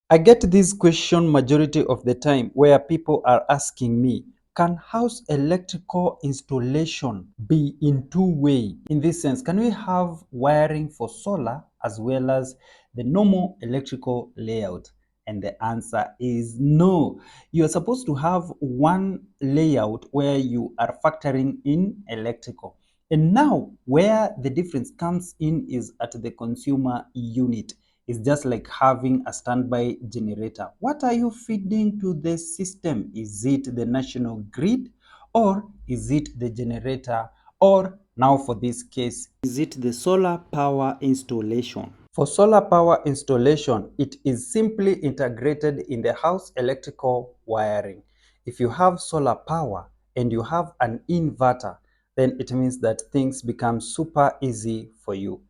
I get this question majority of the time where people are asking me, can house electrical installation be in two-way? In this sense, can we have wiring for solar as well as the normal electrical layout? And the answer is no. You are supposed to have one layout where you are factoring in electrical. And now where the difference comes in is at the consumer unit. It's just like having a standby generator. What are you feeding to the system? Is it the national grid, or is it the generator, or now for this case, is it the solar power installation? For solar power installation, it is simply integrated in the house electrical wiring. If you have solar power and you have an inverter, then it means that things become super easy for you.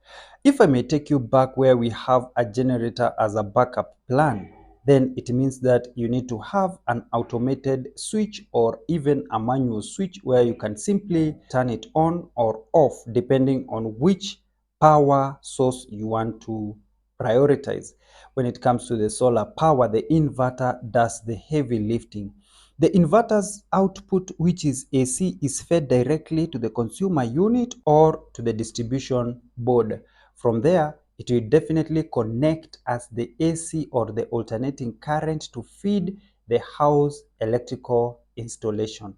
If I may take you back where we have a generator as a backup plan, then it means that you need to have an automated switch or even a manual switch where you can simply turn it on or off depending on which power source you want to prioritize. When it comes to the solar power, the inverter does the heavy lifting. The inverter's output, which is AC, is fed directly to the consumer unit or to the distribution board. From there, it will definitely connect as the AC or the alternating current to feed the house electrical installation.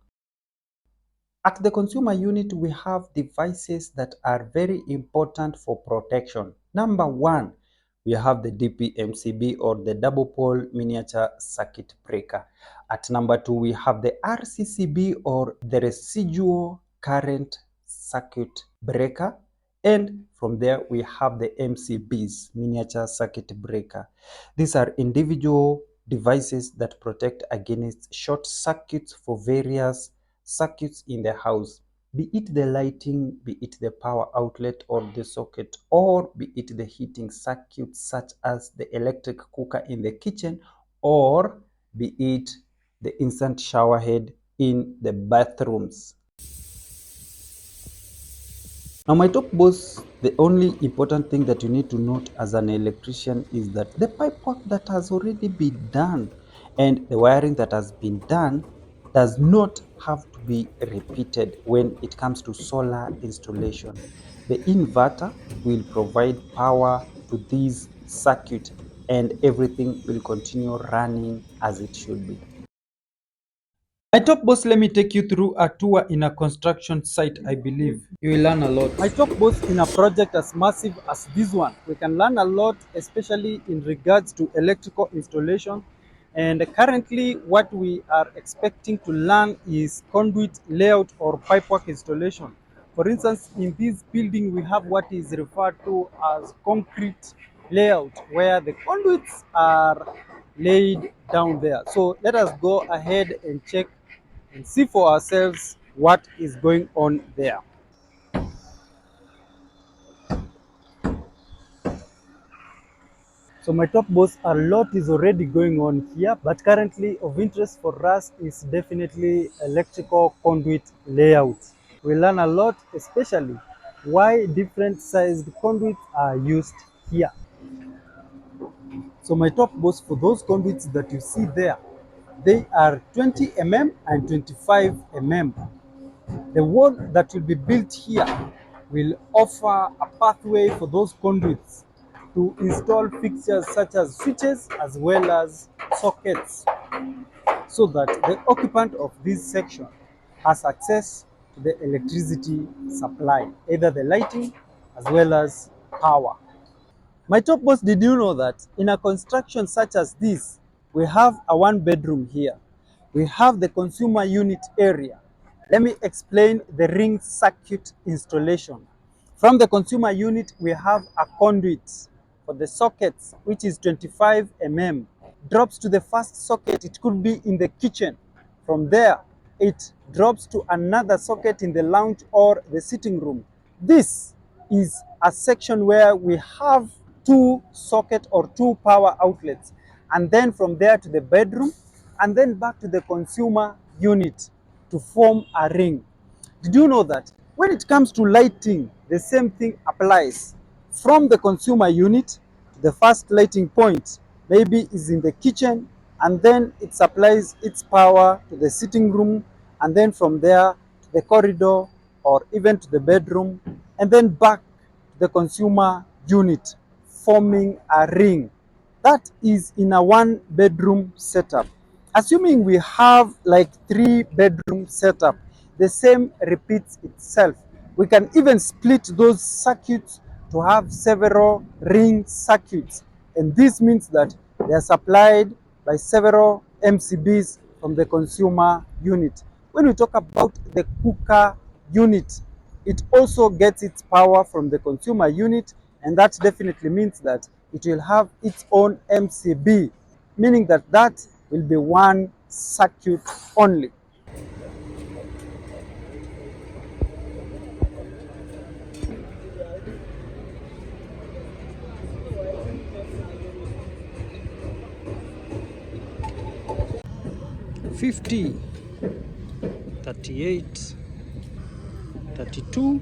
At the consumer unit, we have devices that are very important for protection. Number one, we have the DPMCB or the double pole miniature circuit breaker. At number two, we have the RCCB or the residual current circuit breaker. And from there, we have the MCBs, miniature circuit breaker. These are individual devices that protect against short circuits for various circuits in the house, be it the lighting, be it the power outlet or the socket, or be it the heating circuits such as the electric cooker in the kitchen, or be it the instant shower head in the bathrooms. Now, my top boss, the only important thing that you need to note as an electrician is that the pipework that has already been done and the wiring that has been done does not have to be repeated when it comes to solar installation. The inverter will provide power to this circuit and everything will continue running as it should be. My top boss, let me take you through a tour in a construction site. I believe you will learn a lot. My top boss, in a project as massive as this one, we can learn a lot, especially in regards to electrical installation. And currently, what we are expecting to learn is conduit layout or pipework installation. For instance, in this building, we have what is referred to as concrete layout, where the conduits are laid down there. So let us go ahead and check and see for ourselves what is going on there. So my top boss, a lot is already going on here, but currently of interest for us is definitely electrical conduit layout. We learn a lot, especially why different sized conduits are used here. So my top boss, for those conduits that you see there, they are 20 mm and 25 mm. The wall that will be built here will offer a pathway for those conduits to install fixtures such as switches as well as sockets, so that the occupant of this section has access to the electricity supply, either the lighting as well as power. My top boss, did you know that in a construction such as this, we have a one bedroom here. We have the consumer unit area. Let me explain the ring circuit installation. From the consumer unit, we have a conduit for the sockets, which is 25 mm. Drops to the first socket, it could be in the kitchen. From there, it drops to another socket in the lounge or the sitting room. This is a section where we have two socket or two power outlets, and then from there to the bedroom, and then back to the consumer unit to form a ring. Did you know that when it comes to lighting, the same thing applies? From the consumer unit to the first lighting point, maybe is in the kitchen, and then it supplies its power to the sitting room, and then from there to the corridor or even to the bedroom, and then back to the consumer unit, forming a ring. That is in a one bedroom setup. Assuming we have like 3 bedroom setup, the same repeats itself. We can even split those circuits to have several ring circuits. And this means that they are supplied by several MCBs from the consumer unit. When we talk about the cooker unit, it also gets its power from the consumer unit, and that definitely means that it will have its own MCB, meaning that that will be one circuit only. $50, 38, 32,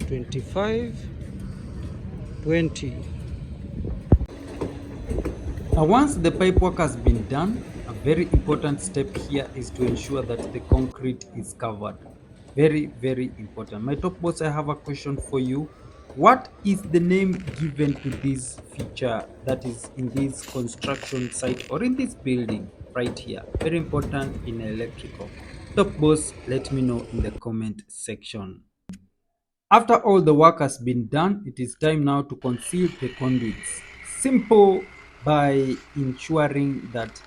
25, 20. Now, once the pipe work has been done, a very important step here is to ensure that the concrete is covered. Very, very important. My top boss, I have a question for you. What is the name given to this feature that is in this construction site or in this building right here? Very important in electrical. Top boss, let me know in the comment section. After all the work has been done, it is time now to conceal the conduits. Simple by ensuring that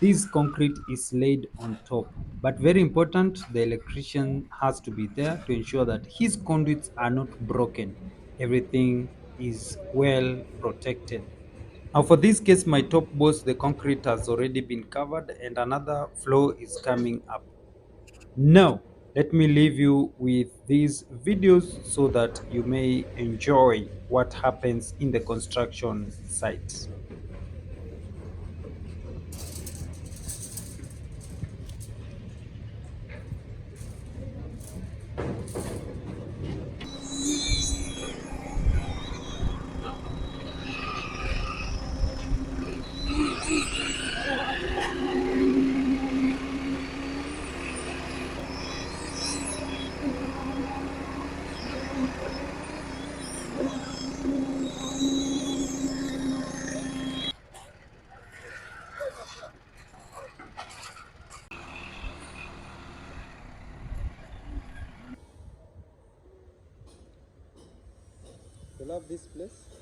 this concrete is laid on top. But very important, the electrician has to be there to ensure that his conduits are not broken. Everything is well protected. Now for this case, my top boss, the concrete has already been covered and another floor is coming up. Now, let me leave you with these videos so that you may enjoy what happens in the construction site. You love this place?